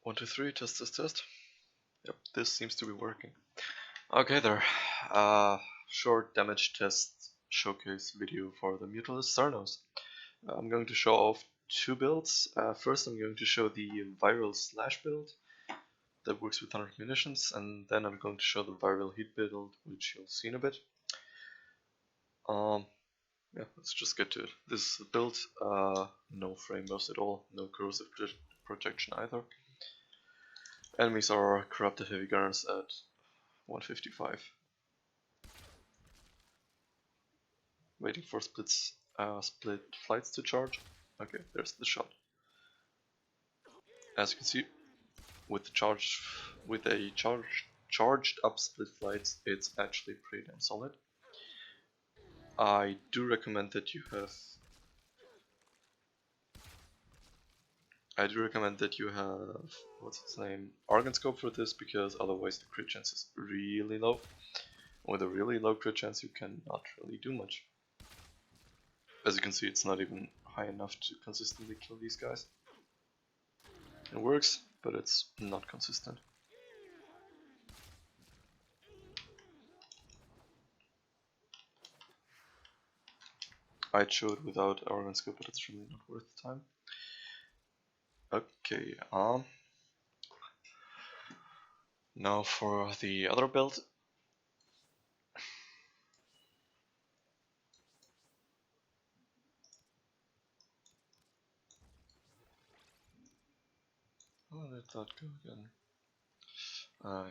1, 2, 3, test, test, test. Yep, this seems to be working. Okay there. Short damage test showcase video for the Mutalist Cernos. I'm going to show off two builds. First I'm going to show the viral slash build that works with 100 munitions, and then I'm going to show the viral heat build, which you'll see in a bit. Yeah, let's just get to it. This is the build, no frame burst at all, no corrosive protection either. Enemies are corrupted heavy gunners at 155. Waiting for split flights to charge. Okay, there's the shot. As you can see, with a charged up split flights, it's actually pretty damn solid. I do recommend that you have what's its name, Argon Scope for this, because otherwise the crit chance is really low. With a really low crit chance you cannot really do much. As you can see, it's not even high enough to consistently kill these guys. It works, but it's not consistent. I'd show it without Argon Scope, but it's really not worth the time. Okay, now for the other build. How did that go again? Yeah.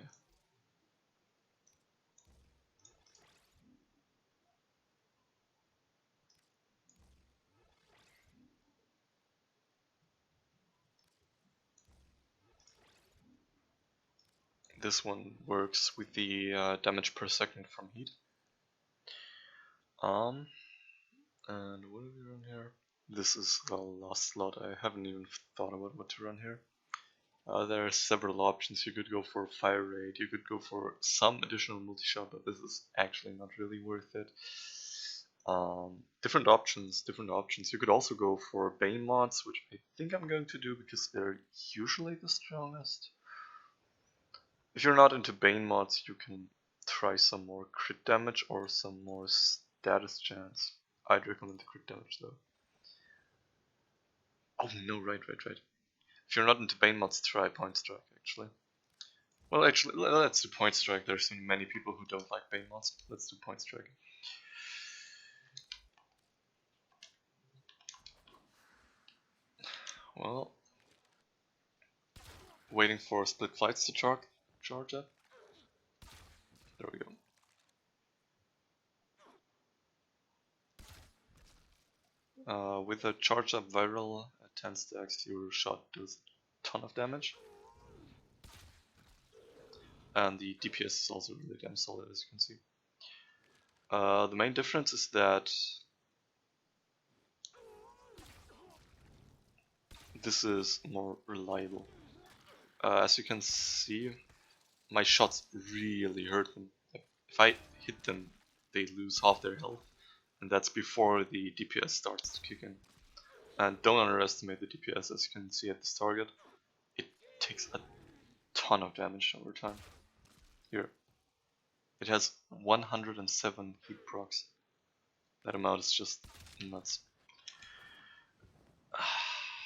This one works with the damage per second from heat. And what do we run here? This is the last slot. I haven't even thought about what to run here. There are several options. You could go for fire rate, you could go for some additional multi-shot, but this is actually not really worth it. Different options. You could also go for Bane mods, which I think I'm going to do because they're usually the strongest. If you're not into Bane mods, you can try some more crit damage or some more status chance. I'd recommend the crit damage though. Oh no, right. If you're not into Bane mods, try Point Strike actually. Well, actually, let's do Point Strike. There's so many people who don't like Bane mods. Let's do Point Strike. Well, waiting for split flights to charge up. There we go. With a charged up viral at 10 stacks, your shot does a ton of damage. And the DPS is also really damn solid, as you can see. The main difference is that this is more reliable. As you can see, my shots really hurt them. If I hit them, they lose half their health, and that's before the DPS starts to kick in. And don't underestimate the DPS, as you can see at this target. It takes a ton of damage over time. Here, it has 107 heat procs. That amount is just nuts.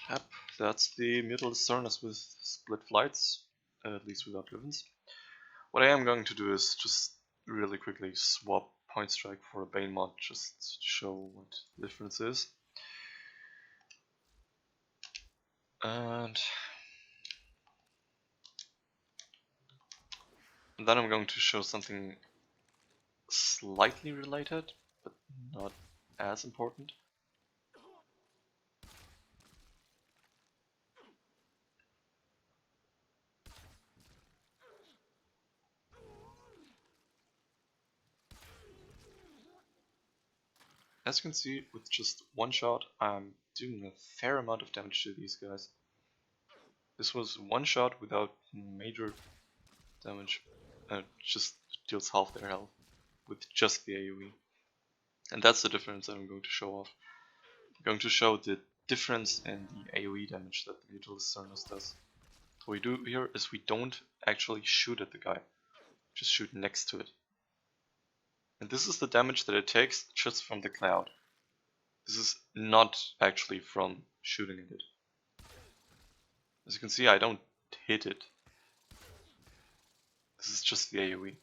Yep, that's the Mutalist Cernos with split flights, at least without Livens. What I am going to do is just really quickly swap Point Strike for a Bane mod, just to show what the difference is. And then I'm going to show something slightly related, but not as important. As you can see, with just one shot, I'm doing a fair amount of damage to these guys. This was one shot without major damage. Just deals half their health with just the AoE. And that's the difference that I'm going to show off. I'm going to show the difference in the AoE damage that the Mutalist Cernos does. What we do here is we don't actually shoot at the guy, just shoot next to it. And this is the damage that it takes just from the cloud. This is not actually from shooting at it. As you can see, I don't hit it. This is just the AoE.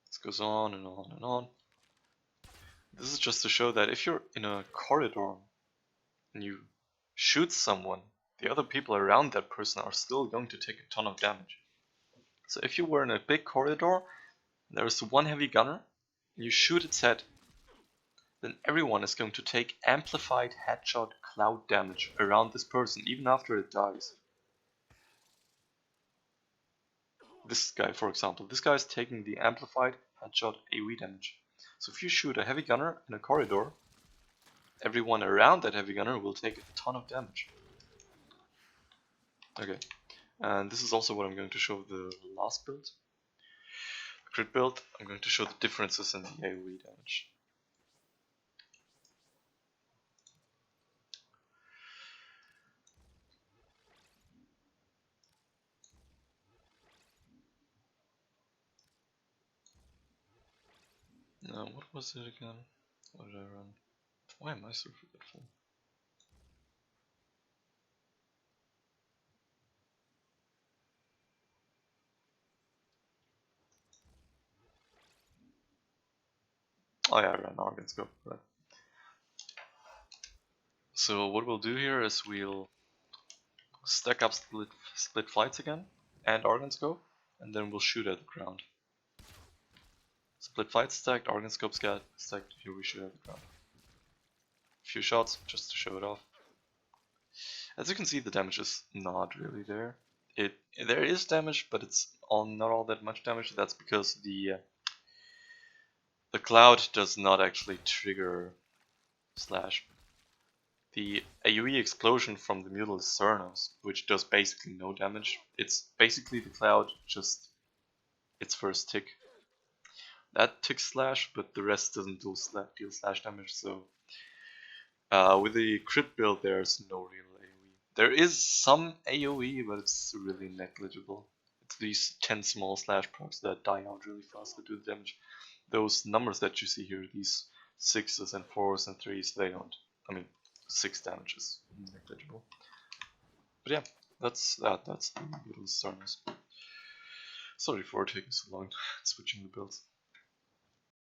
This goes on and on and on. This is just to show that if you're in a corridor and you shoot someone, the other people around that person are still going to take a ton of damage. So if you were in a big corridor, there is one heavy gunner, and you shoot its head, then everyone is going to take amplified headshot cloud damage around this person, even after it dies. This guy, for example, this guy is taking the amplified headshot AoE damage. So if you shoot a heavy gunner in a corridor, everyone around that heavy gunner will take a ton of damage. Okay, and this is also what I'm going to show the last build. The crit build, I'm going to show the differences in the AoE damage. Now, what was it again? What did I run? Why am I so forgetful? Oh yeah, I ran Argon Scope, right. So what we'll do here is we'll stack up split flights again, and Argon Scope, and then we'll shoot at the ground. Split flights stacked, Argon Scope stacked, here we shoot at the ground. A few shots, just to show it off. As you can see, the damage is not really there. There is damage, but it's not all that much damage. That's because the cloud does not actually trigger slash. The AoE explosion from the Mutalist Cernos, which does basically no damage. It's basically the cloud, just its first tick. That ticks slash, but the rest doesn't deal slash damage, so with the crit build there's no real AoE. There is some AoE, but it's really negligible. It's these 10 small slash procs that die out really fast that do the damage. Those numbers that you see here, these 6s and 4s and 3s, they don't. I mean, 6 damage is negligible. But yeah, that's the little Cernos. Sorry for taking so long switching the builds.